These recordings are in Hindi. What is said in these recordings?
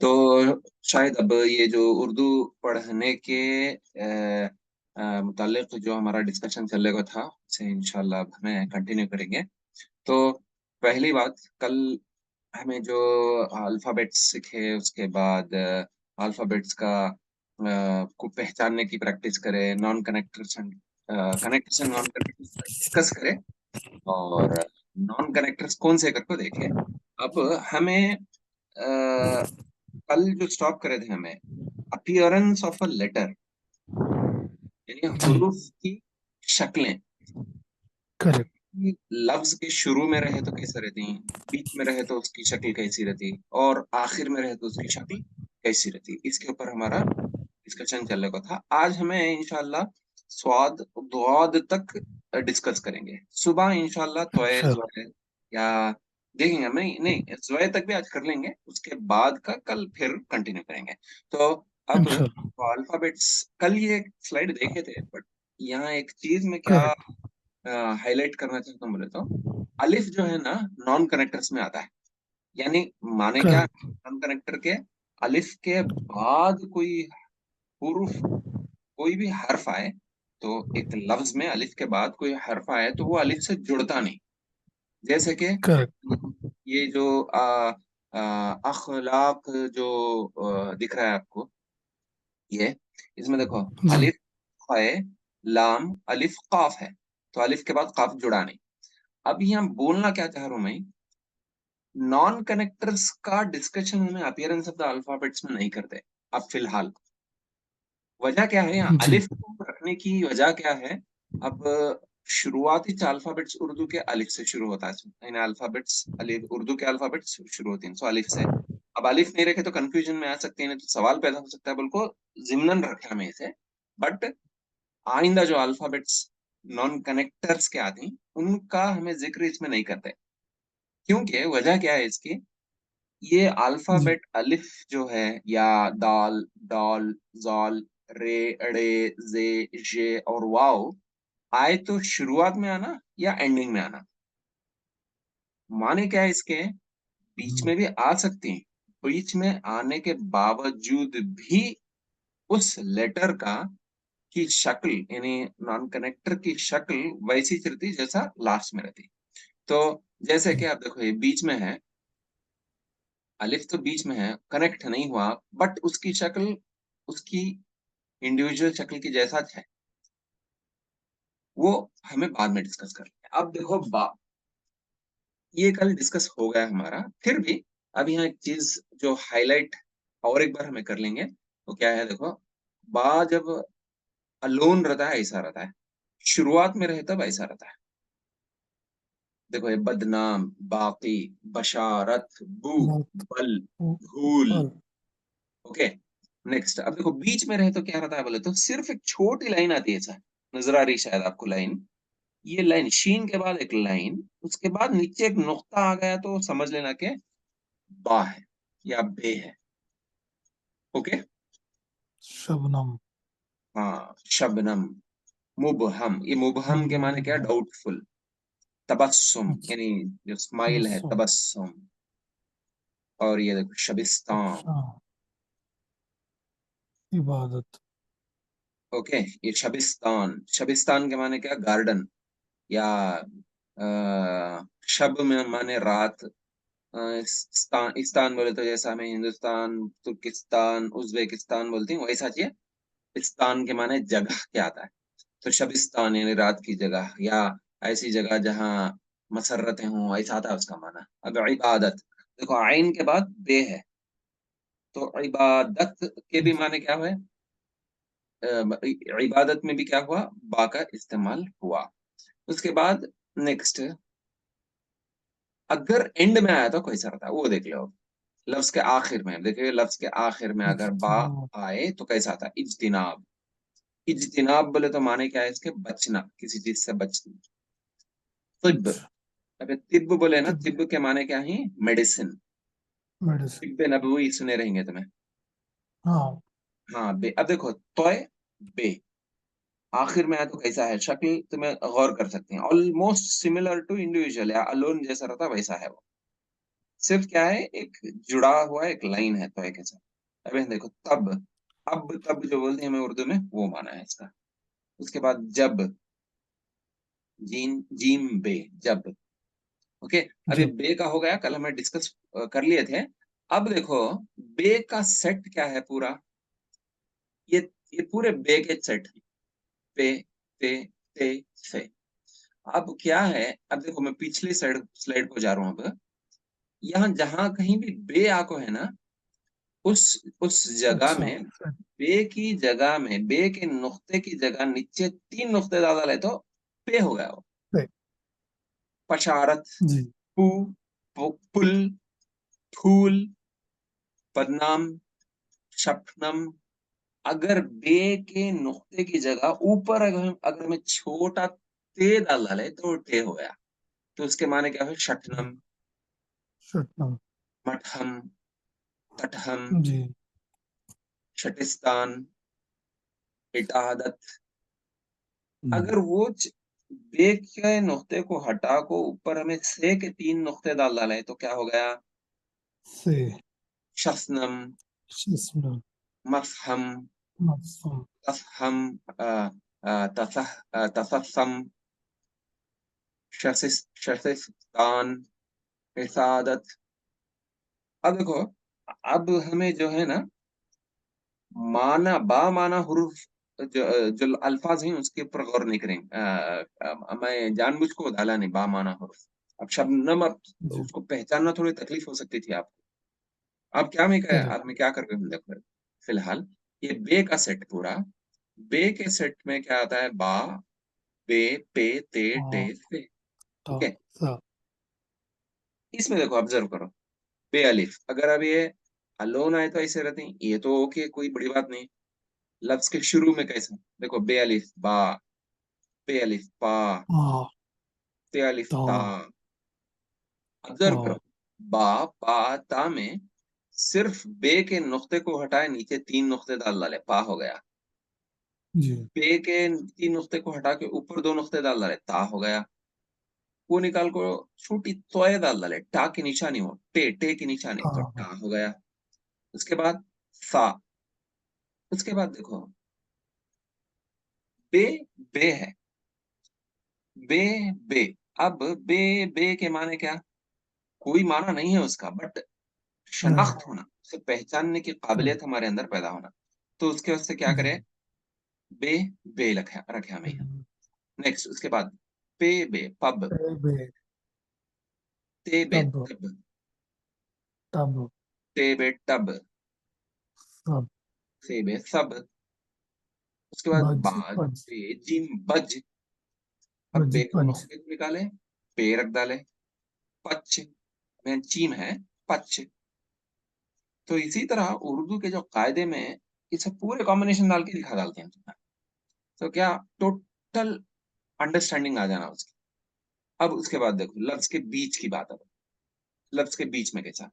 तो शायद अब ये जो उर्दू पढ़ने के मुतालिक जो हमारा डिस्कशन चलेगा था उसे इंशाल्लाह अब हमें कंटिन्यू करेंगे। तो पहली बात, कल हमें जो अल्फ़ाबेट्स सीखे उसके बाद अल्फ़ाबेट्स का को पहचानने की प्रैक्टिस करें, non connectors and connectors and non connectors discuss करें और नॉन कनेक्टर्स कौन से करके देखें। अब हमें कल जो स्टॉप करे थे हमें अपीयरेंस ऑफ अ लेटर, यानी जी। हुरूफ की शक्लें करेक्ट। कि लफ्ज के शुरू में रहे तो कैसे रहती, बीच में रहे तो उसकी शक्ल कैसी रहती और आखिर में रहे तो उसकी शक्ल कैसी रहती, इसके ऊपर हमारा डिस्कशन चलने को था। आज हमें इंशाल्लाह स्वाद द्वाद तक डिस्कस करेंगे। सुबह इंशाल्लाह तोय अच्छा। जोय या देखेंगे हम, नहीं नहीं जोय तक भी आज कर लेंगे, उसके बाद का कल फिर कंटिन्यू करेंगे। तो अब इंशाल्लाह। अल्फाबेट्स कल ये स्लाइड देखे थे, बट यहाँ एक चीज में क्या करेक्ट। हाईलाइट करना चाहता हूँ बोले तो अलिफ जो है ना नॉन कनेक्टर्स में आता है। यानी माने क्या, करेक्ट। नॉन कनेक्टर के अलिफ के बाद कोई हुरूफ, कोई भी हर्फ आए, तो एक लफ्ज में अलिफ के बाद कोई हर्फ आए तो वो अलिफ से जुड़ता नहीं। जैसे कि करेक्ट। ये जो अखलाक जो दिख रहा है आपको, ये इसमें देखो जी। अलिफ है, लाम अलिफ काफ है, तो अलिफ के बाद काफ जुड़ा नहीं। अब यहाँ बोलना क्या चाह रहा हूं मैं, नॉन कनेक्टर्स का डिस्कशन हमें अपीयरेंस ऑफ द अल्फाबेट्स में नहीं करते अब फिलहाल। वजह क्या है, यहाँ जी। अलिफ को रखने की वजह क्या है। अब शुरुआती अल्फाबेट्स उर्दू के अलिफ से शुरू होता है, यानी अल्फाबेट्स अलिफ, उर्दू के अल्फाबेट्स शुरू होते हैं सो अलिफ से। अब अलिफ नहीं रखे तो कंफ्यूजन में आ सकते हैं, नहीं तो सवाल पैदा हो सकता है, बिल्कुल जिम्नन रखा हमें इसे। बट आइंदा जो अल्फाबेट्स नॉन कनेक्टर्स के आते हैं उनका हमें जिक्र इसमें नहीं करते, क्योंकि वजह क्या है इसकी। ये जी। अल्फाबेट अलिफ जो है, या दाल, डॉल, जॉल, रे, अड़े, जे, जे और वाव, आए तो शुरुआत में आना या एंडिंग में आना। माने क्या है इसके, बीच में भी आ सकती हैं। बीच में आने के बावजूद भी उस लेटर का की शक्ल, यानी नॉन कनेक्टर की शक्ल वैसी रहती जैसा लास्ट में रहती। तो जैसे कि आप देखो ये बीच में है, अलिफ तो बीच में है, कनेक्ट नहीं हुआ, बट उसकी शक्ल उसकी इंडिविजुअल शक्ल की जैसा है, वो हमें बाद में डिस्कस कर लेंगे। अब देखो बा, ये कल डिस्कस हो गया हमारा, फिर भी अब यहाँ एक चीज जो हाईलाइट और एक बार हमें कर लेंगे, वो क्या है देखो। बा जब अलोन रहता है ऐसा रहता है, शुरुआत में रहे तब ऐसा रहता है। देखो ये बदनाम, बाकी, बशारत, बू, मौत। बल, भूल। और ओके, नेक्स्ट अब देखो बीच में रहे तो क्या रहता है बोले तो सिर्फ एक छोटी लाइन आती है, सर नजर आ रही है शायद आपको लाइन, ये लाइन शीन के बाद एक लाइन, उसके बाद नीचे एक नुक्ता आ गया तो समझ लेना के बा है या बे है। ओके, शबनम। हाँ शबनम, मुबहम, ये मुबहम के माने क्या, हम्म, डाउटफुल। तबस्सुम अच्छा। यानी जो स्माइल है, तबस्सुम। तबस्सुम। और ये देखो शबिस्तान। अच्छा। इबादत। ओके, ये शबिस्तान, शबिस्तान के माने क्या, गार्डन, या शब में माने रात। इस्तान, इस्तान बोले तो जैसा हमें हिंदुस्तान, तुर्किस्तान, उज्बेकिस्तान बोलते हैं वैसा चाहिए। इस्तान के माने जगह क्या आता है, तो शबिस्तान यानी रात की जगह, या ऐसी जगह जहाँ मसरतें हों, ऐसा आता है उसका माना। अब इबादत, देखो आइन के बाद बे है, तो इबादत के भी माने क्या हुए, इबादत में भी क्या हुआ, बा का इस्तेमाल हुआ। उसके बाद नेक्स्ट, अगर एंड में आया तो कैसा रहता है वो देख लो। लफ्ज के आखिर में देखिए, लफ्ज के आखिर में अगर बा इज्तिनाब। आए तो कैसा आता है, इज्तिनाब। इज्तिनाब बोले तो माने क्या है इसके, बचना, किसी चीज से बचना। तिब, अच्छा। अबे तिब बोले ना, तिब। तिब के माने क्या है, मेडिसिन। मेडिसिन। तिब नबवी सुने रहेंगे तुम्हें। हाँ। हाँ बे। अब देखो तोय बे आखिर में है तो कैसा है, शक्ल तुम्हें गौर कर सकते हैं, ऑलमोस्ट सिमिलर टू इंडिविजुअल या अलोन जैसा रहता वैसा है वो। सिर्फ क्या है, एक जुड़ा हुआ एक लाइन है तोय के साथ। अभी देखो तब, अब तब जो बोलते हैं हमें उर्दू में, वो माना है इसका। उसके बाद जब, जीन जीम बे, जब। ओके। अब ये जब। बे का हो गया, कल हमें डिस्कस कर लिए थे। अब देखो बे का सेट क्या है पूरा, ये ये पूरे बे के सेट है। पे, ते, ते, से। अब क्या है, अब देखो मैं पिछली स्लाइड स्लाइड को जा रहा हूँ। अब यहाँ जहां कहीं भी बे आको है ना, उस जगह अच्छा। में, बे की जगह में, बे के नुक्ते की जगह नीचे तीन नुक्ते ज्यादा ले तो पे हो गया वो। पे। पशारत, जी। पू, पुल, फूल, बदनाम, शबनम। अगर बे के नुक्ते की जगह ऊपर अगर मैं छोटा ते डाल डाले तो टे हो गया। तो उसके माने क्या है, शटनम, शटनम। मठहम, तटहम, जी। शटिस्तान, इटादत। हम्म, अगर वो बे के नुक्ते को हटा को ऊपर हमें से के तीन नुक्ते डाल डाले तो क्या हो गया, से। शसनम, शिस्म। मफहम, मफहम। तफहम, तफसम, शसिस्तान, इसादत। अब देखो, अब हमें जो है ना, माना बा माना हुरूफ, जो अल्फाज हैं उसके ऊपर गौर नहीं करेंगे। मैं जानबूझ को डाला नहीं बा माना हुरूफ। अब शबनम, अब जी। उसको पहचानना थोड़ी तकलीफ हो सकती थी आपको। अब करेक्ट। मैं क्या करके हूँ देखो, फिलहाल ये बे का सेट पूरा, बे के सेट में क्या आता है, बा, बे, पे, ते, टे, हाँ। से। ता। ठीक है। सा। इसमें देखो ऑब्जर्व करो, बे अलिफ, अगर अब ये अलोन आए तो ऐसे रहते हैं, ये तो ओके, कोई बड़ी बात नहीं। लफ्ज के शुरू में कैसा, देखो बे अलिफ बा, पे अलिफ पा, हाँ। ते अलिफ ता। ता। ता। ऑब्जर्व करो, बा, पा, ता में सिर्फ बे के नुक्ते को हटाए, नीचे तीन नुक्ते डाल डाले, पा हो गया। जी। बे के तीन नुक्ते को हटा के ऊपर दो नुक्ते डाल डाले, ता हो गया। वो निकाल को छोटी तोय डाल डाले, टा की निशानी हो, टे, टे की निशानी, तो हाँ। टा हो गया। उसके बाद सा। उसके बाद देखो बे, बे है, बे, बे। अब बे, बे के माने क्या, कोई माना नहीं है उसका, बट नहीं। शनाख्त होना, उसे पहचानने की काबिलियत करेक्ट। हमारे अंदर पैदा होना। तो उसके वास्ते क्या जी। करें, बे, बे रखे रखे हमें यहाँ। हम्म, नेक्स्ट उसके बाद पे, बे पब, ए बे। ते, बे तब। तब, तब। ते, बे तब, सब। से, बे सब। उसके बाद बज बाज, पज। बे जिम बज। अब बज बे के पज। नुक्ते को निकाले, पे रख डाले, पच, में चीम है, पच। तो इसी तरह उर्दू के जो कायदे में इसे पूरे कॉम्बिनेशन डाल के दिखा डालते हैं। तो क्या टोटल अंडरस्टैंडिंग आ जाना उसकी। अब उसके बाद देखो लफ्ज के बीच की बात है। लफ्ज के बीच में कैसा,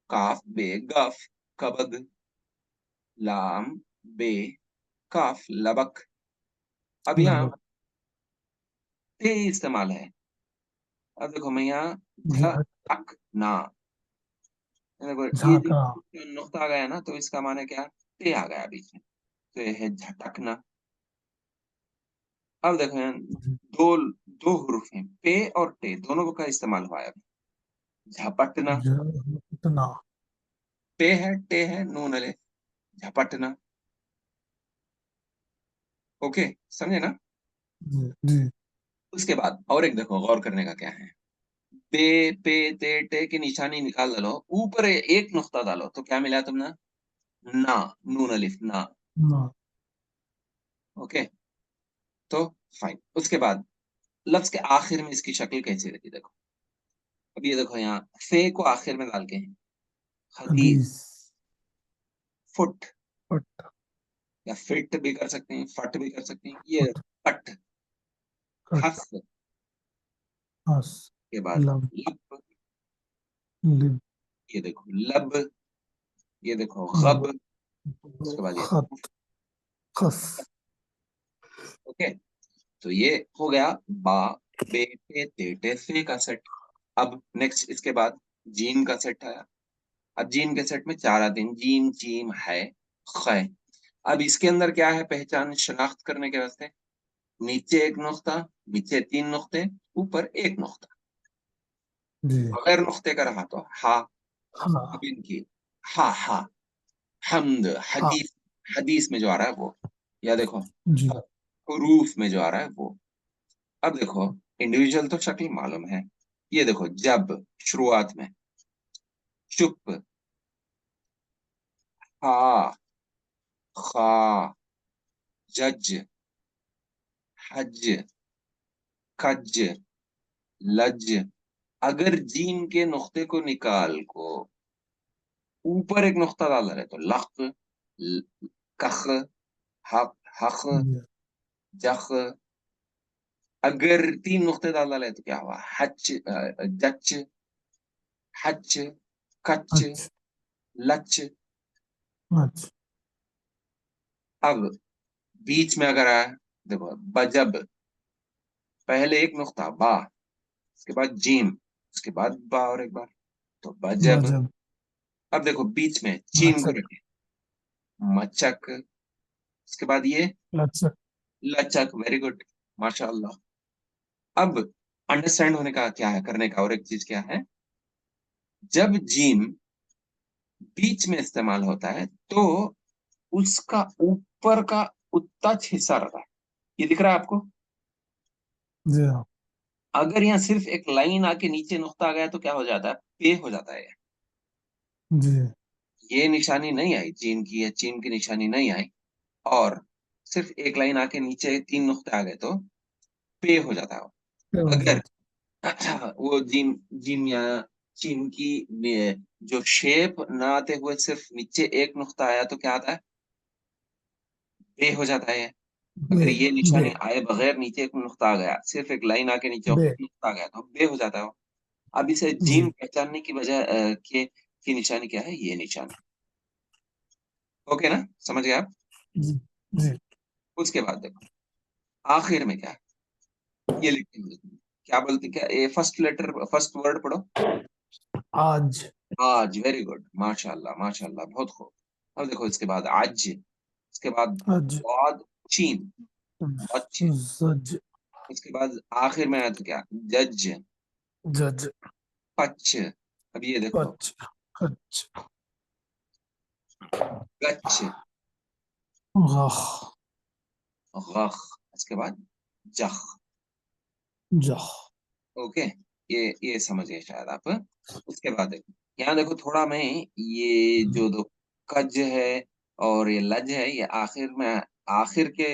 काफ बे गफ, कबग, लाम, बे, काफ, लबक। अब यहाँ लगभग। ते इस्तेमाल है। अब देखो मैं यहाँ झ- झक ना, देखो ये झांकना। जो नुक्ता आ गया ना, तो इसका माने क्या, ते आ गया बीच में, तो ये है झटकना। अब देखो यहाँ दो दो हरूफ हैं, पे और टे, दोनों का इस्तेमाल हुआ है अभी। झपटना, इतना। पे है, टे है, नून अले, झपटना। ओके, समझे ना। जी। जी। उसके बाद और एक देखो गौर करने का क्या है, पे, पे, ते, टे की निशानी निकाल डालो, ऊपर एक नुक्ता डालो, तो क्या मिला तुमने, ना, नून अलिफ ना। ना। ओके। तो फाइन। उसके बाद लफ्ज के आखिर में इसकी शक्ल कैसी रहती है देखो। अब ये देखो यहाँ फे को आखिर में डाल के हैं, हदीस, हदीस। फुट, पट। या फिट भी कर सकते हैं, फट भी कर सकते हैं, ये फट। पट, कट। हस हस। के बाद लब। लब, लिब। ये देखो लब, ये देखो लब। गब, उसके बाद ये खत, खस। ओके। तो ये हो गया बा, बेटे, तेटे, से का सेट। अब नेक्स्ट इसके बाद जीम का सेट आया। अब जीम के सेट में चार आते हैं, जीम, जीम, है, ख। अब इसके अंदर क्या है, पहचान शनाख्त करने के वास्ते, नीचे एक नुक्ता, नीचे तीन नुक्ते, ऊपर एक नुक्ता। जी। बगैर नुक्ते का रहा तो हा। अब हाँ। इनकी हा हा, हमद, हाँ। हदीस, हदीस में जो आ रहा है वो, या देखो जी। हुरूफ में जो आ रहा है वो। अब देखो इंडिविजुअल तो शक्ल मालूम है, ये देखो जब, शुरुआत में, चुप, हा, खा, जज, हज, खज, लज। अगर जीम के नुक्ते को निकाल को ऊपर एक नुक्ता डाल रहे तो लख, कख, हक, हक, जी। जख। अगर तीन नुक्ते डाले तो क्या हुआ, हच, जच, हच, कच, अच्छा। लच। अच्छा। अब बीच में अगर आया, देखो बजब, पहले एक नुक्ता बा, उसके बाद जीम, उसके बाद बा और एक बार, तो बजब। बजब। अब देखो बीच में चीन को मचक। रखे, मचक, उसके बाद ये लचक। लचक। वेरी गुड, माशाअल्लाह। अब अंडरस्टैंड होने का क्या है, करने का और एक चीज क्या है, जब जीम बीच में इस्तेमाल होता है तो उसका ऊपर का उच्च हिस्सा रहता है, ये दिख रहा है आपको। जी हाँ। अगर यहाँ सिर्फ एक लाइन आके नीचे नुक्ता आ गया तो क्या हो जाता है, पे हो जाता है। जी। ये निशानी नहीं आई जीम की, या चीन की निशानी नहीं आई, और सिर्फ एक लाइन आके नीचे तीन नुक्ते आ गए तो पे हो जाता है। क्या हो अगर जाता? वो जिम, जिम या जिम की जो शेप ना आते हुए सिर्फ नीचे एक नुक्ता आया तो क्या आता है, बे हो जाता है। बे। अगर ये बे। निशानी आए बगैर नीचे एक नुक्ता आ गया, सिर्फ एक लाइन आके नीचे बे। नुक्ता आ गया तो बे हो जाता है। अब इसे जिम जी। पहचानने की वजह की निशानी क्या है, ये निशानी। ओके ना, समझ गए आप। जी। जी। उसके बाद देखो आखिर में क्या है, ये लिखते हैं, क्या बोलते, क्या ये फर्स्ट लेटर, फर्स्ट वर्ड पढ़ो। आज। आज, वेरी गुड, माशाल्लाह माशाल्लाह, बहुत खूब। अब देखो इसके बाद आज, इसके बाद आज। बाद, चीन, अच्छ। जज। इसके बाद आखिर में आया तो क्या, जज, जज। पच। अब ये देखो कच। कच। गच, गख। गख। इसके बाद जख। जख। ओके, ये समझ गए शायद आप। उसके बाद देखो, यहाँ देखो थोड़ा मैं, ये जो दो कज है और ये लज है, ये आखिर में, आखिर के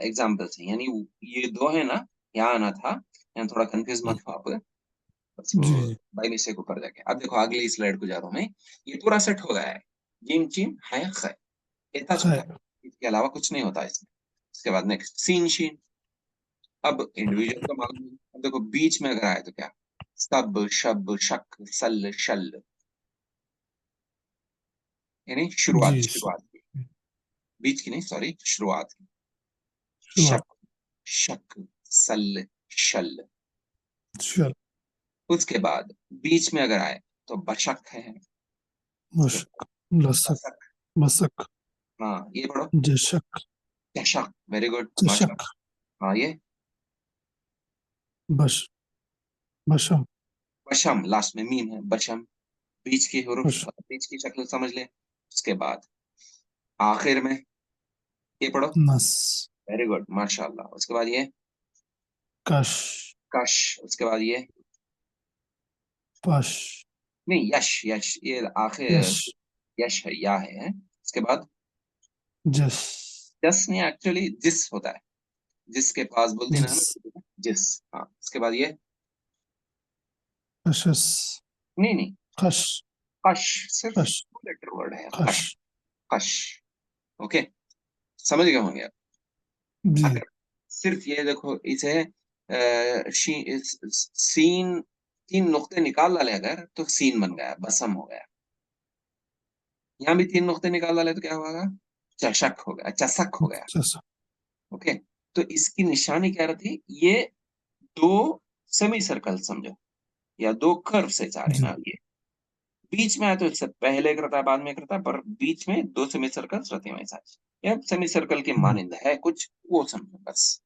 एग्जाम्पल्स हैं, यानी ये दो है ना, यहाँ आना था। यहाँ थोड़ा कंफ्यूज मत हो आप, बस वो जी। बाई मिस्टेक ऊपर जाके। अब देखो अगली स्लाइड को जा रहा हूँ मैं, ये पूरा सेट हो गया है, जिम चिम है ख, इतना होता है, खैर। इसके अलावा कुछ नहीं होता इसमें। इसके बाद नेक्स्ट सीन शीन। अब इंडिविजुअल का मालूम है, अब देखो बीच में अगर आए तो क्या, सब, शब, शक, सल, शल, यानी शुरुआत, जी। शुरुआत की, बीच की नहीं, सॉरी, शुरुआत की। शुरुआत। शक, शक, सल, शल। चल। उसके बाद बीच में अगर आए तो बशक है, उसके मशक। बाद लसक। बसक। मसक। हाँ ये पढ़ो, जशक। चशक, वेरी गुड, चशक। माशाल्लाह। हाँ ये बश। बशम। बशम, लास्ट में मीम है, बशम, बीच की हुरूफ, बश। बीच की शक्ल समझ ले। उसके बाद आखिर में ये पढ़ो, नस। वेरी गुड, माशाल्लाह। उसके बाद ये कश। कश। उसके बाद ये, पश। नहीं यश, यश ये यश। आखिर, यश है, या है। उसके बाद जस। जस नहीं, एक्चुअली जिस होता है, जिसके पास बोलते हैं जिस। ना, जिस। हाँ उसके बाद ये, कशस। नहीं नहीं, कश। कश, सिर्फ कश। लेटर वर्ड है, कश। कश, कश। ओके, समझ गए होंगे आप। जी। अगर सिर्फ ये देखो इसे सीन, तीन नुक्ते निकाल डाले अगर तो सीन बन गया, बसम हो गया। यहाँ भी 3 नुक्ते निकाल डाले तो क्या होगा? चषक हो गया, चषक हो गया। चषक। ओके। तो इसकी निशानी क्या रहती? ये दो सेमी सर्कल समझो, या दो कर्व से जा रहे हैं जी ना ये। बीच में आए तो इससे पहले एक रहता है, बाद में एक रहता है, पर बीच में दो सेमी सर्कल्स रहते हैं वैसा। या सेमी सर्कल की हम्म, मानिंद है कुछ, वो समझो बस।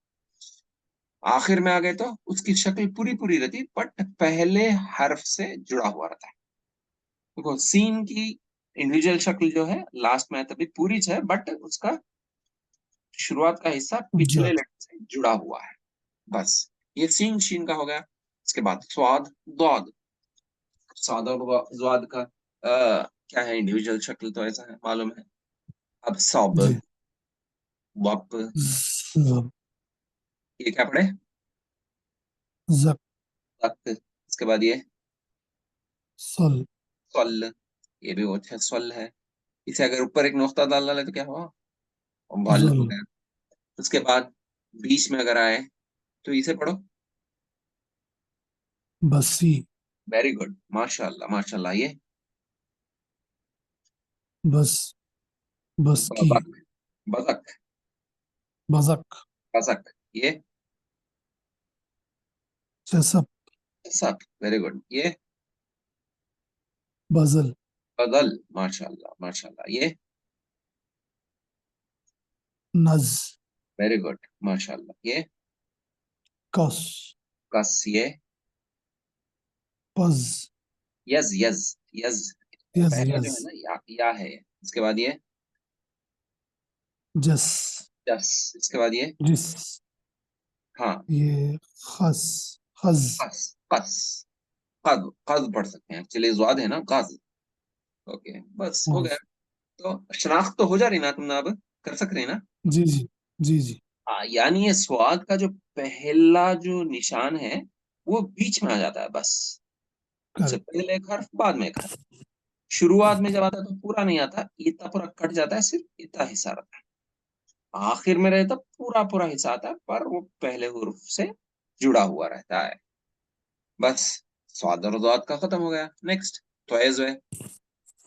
आखिर में आ गए तो उसकी शक्ल पूरी पूरी रहती, बट पहले हर्फ से जुड़ा हुआ रहता है। देखो सीन की इंडिविजुअल शक्ल जो है लास्ट में है तभी पूरी है, बट उसका शुरुआत का हिस्सा पिछले जर। लेटर से जुड़ा हुआ है। बस ये सीन शीन का हो गया। इसके बाद स्वाद, दौद। स्वाद और स्वाद का क्या है? इंडिविजुअल शक्ल तो ऐसा है मालूम है। अब सब, जी। वप, जब। ये क्या पढ़े? जक। तक। इसके बाद ये सल। स्वल, ये भी बहुत अच्छा स्वल है। इसे अगर ऊपर एक नुक्ता डाल डाले तो क्या हुआ? वल जल। हो गया। उसके बाद बीच में अगर आए तो इसे पढ़ो। बसी। वेरी गुड, माशाल्लाह माशाल्लाह। ये बस। बस की। बक, बतख, बजक। बसक। ये चसप। सक, वेरी गुड। ये बजल। बदल, माशाल्लाह माशाल्लाह। ये नज। वेरी गुड, माशाल्लाह। ये कस। कस। ये पज। यज, यज, यज। यज पहला जो यज। है ना या है। इसके बाद ये जस। जस। इसके बाद ये जिस। हाँ ये खस। खज। कस, कस। कद, कद पढ़ सकते हैं एक्चुअली, ज्वाद है ना, कद। ओके बस हो गया। हाँ, तो शनाख्त तो हो जा रही ना तुमने अब, कर सक रही ना? जी जी। जी जी। हाँ, यानी ये स्वाद का जो पहला जो निशान है वो बीच में आ जाता है बस। उससे करेक्ट। पहले एक हर्फ, बाद में एक हर्फ। शुरुआत में जब आता है तो पूरा नहीं आता, इतना पूरा कट जाता है, सिर्फ इतना हिस्सा रहता है। आखिर में रहे तो पूरा पूरा हिस्सा आता है, पर वो पहले हुर्फ से जुड़ा हुआ रहता है। बस स्वाद और ज़ात का खत्म हो गया। नेक्स्ट त्वय ज़्वय।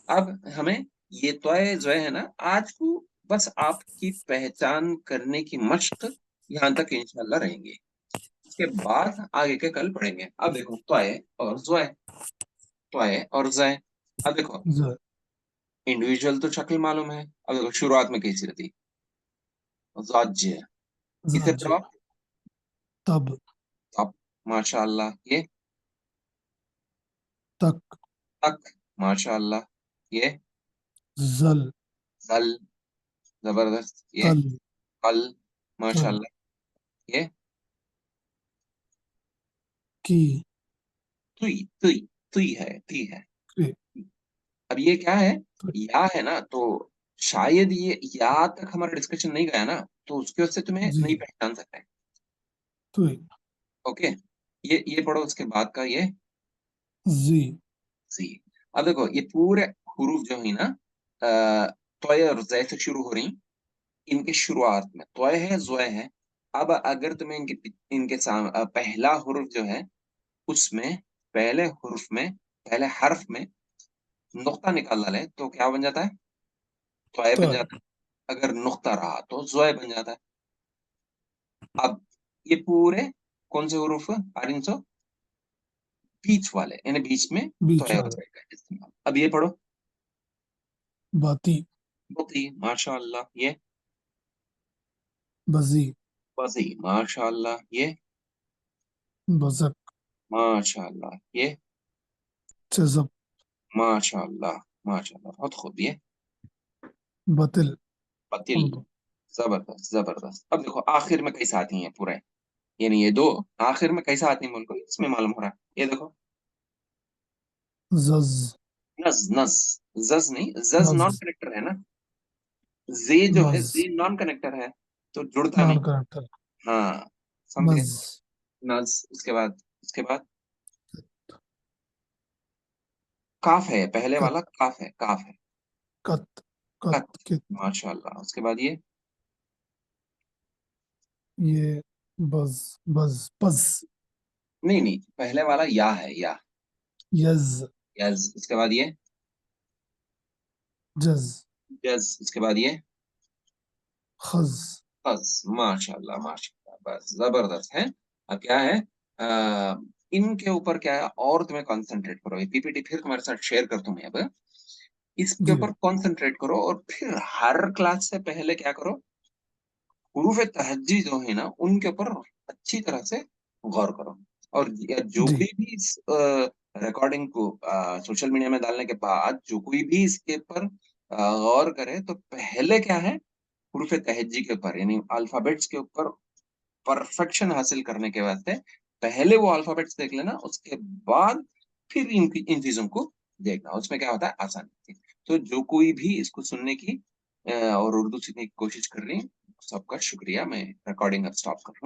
अब हमें ये त्वय ज़्वय है ना, आज को बस आपकी पहचान करने की मश्क यहाँ तक इंशाल्लाह रहेंगे। इसके बाद आगे के कल पढ़ेंगे। अब देखो त्वय और ज़्वय, त्वय और ज़य। अब देखो ज। इंडिविजुअल तो शक्ल मालूम है। अब देखो शुरुआत में कैसी रहती? ज़ाज्य। इसे जज। पढ़ो आप। तब। अब माशाल्लाह। ये तक। तक, माशाल्लाह। ये जल। जल, जबरदस्त। ये तल। कल, तल। माशाल्लाह। ये की। तुई, तुई, तुई है, तुई है। क्रे। अब ये क्या है? या है ना, तो शायद ये या तक हमारा डिस्कशन नहीं गया ना, तो उसकी वजह से तुम्हें जी नहीं जी। पहचान सकते। तुई। ओके। ये पढ़ो उसके बाद का ये जी। सी। अब देखो ये पूरे हुरूफ जो है ना, तोय और जय से शुरू हो रही, इनके शुरुआत में तोय है, जोय है। अब अगर तुम्हें इनके पहला हुर्फ जो है, उसमें पहले हुर्फ में, पहले हर्फ में नुक्ता निकाल डाले तो क्या बन जाता है? तोय बन तय। जाता है। अगर नुक्ता रहा तो जोय बन जाता है। अब ये पूरे कौन से हुरूफ आ रही सो? बीच वाले, यानी बीच में बीच तोय और वाला। जोय का इस्तेमाल। अब ये पढ़ो। बाती। बहुत ही माशाअल्लाह। ये बजी। वजी, माशाअल्लाह। ये बजक। माशाअल्लाह। ये चजब। माशाअल्लाह, माशाअल्लाह, बहुत खूब। ये बतिल। पतिल, जबरदस्त जबरदस्त। अब देखो आखिर में कैसे आती हैं पूरे, यानी ये दो आखिर में कैसे आती हैं मुझको इसमें मालूम हो रहा है। ये देखो जज। नज, नज, जज नहीं, जज नज। नॉन कनेक्टर है ना। जे जो है, नज। जे नॉन कनेक्टर है, तो जुड़ता नॉन नहीं। कनेक्टर। हाँ, समझ गए। नज। नज। उसके बाद काफ है, पहले कत। वाला काफ है, काफ है। कत। कत कत, कित। माशाल्लाह। उसके बाद ये ये बज। बज पज। नहीं नहीं, पहले वाला या है, या। यज। यस। उसके बाद ये जज जज, उसके बाद ये खज बस, माशाल्लाह माशाल्लाह, बस जबरदस्त है। अब क्या है, इनके ऊपर क्या है, और तुम्हें कंसंट्रेट करो, ये पीपीटी फिर तुम्हारे साथ शेयर कर दूं मैं अब। इसके जी ऊपर कंसंट्रेट करो और फिर हर क्लास से पहले क्या करो, हुरूफ तहज्जी जो है ना उनके ऊपर अच्छी तरह से गौर करो। और जो जी कोई भी इस रिकॉर्डिंग को सोशल मीडिया में डालने के बाद जो कोई भी इसके ऊपर गौर करे, तो पहले क्या है, हुरूफ तहज्जी के ऊपर यानी अल्फाबेट्स के ऊपर परफेक्शन हासिल करने के वास्ते पहले वो अल्फाबेट्स देख लेना, उसके बाद फिर इन चीजों को देखना, उसमें क्या होता है आसानी। तो जो कोई भी इसको सुनने की और उर्दू सीखने की कोशिश कर रही है, सबका शुक्रिया। मैं रिकॉर्डिंग अब स्टॉप कर रहा हूँ।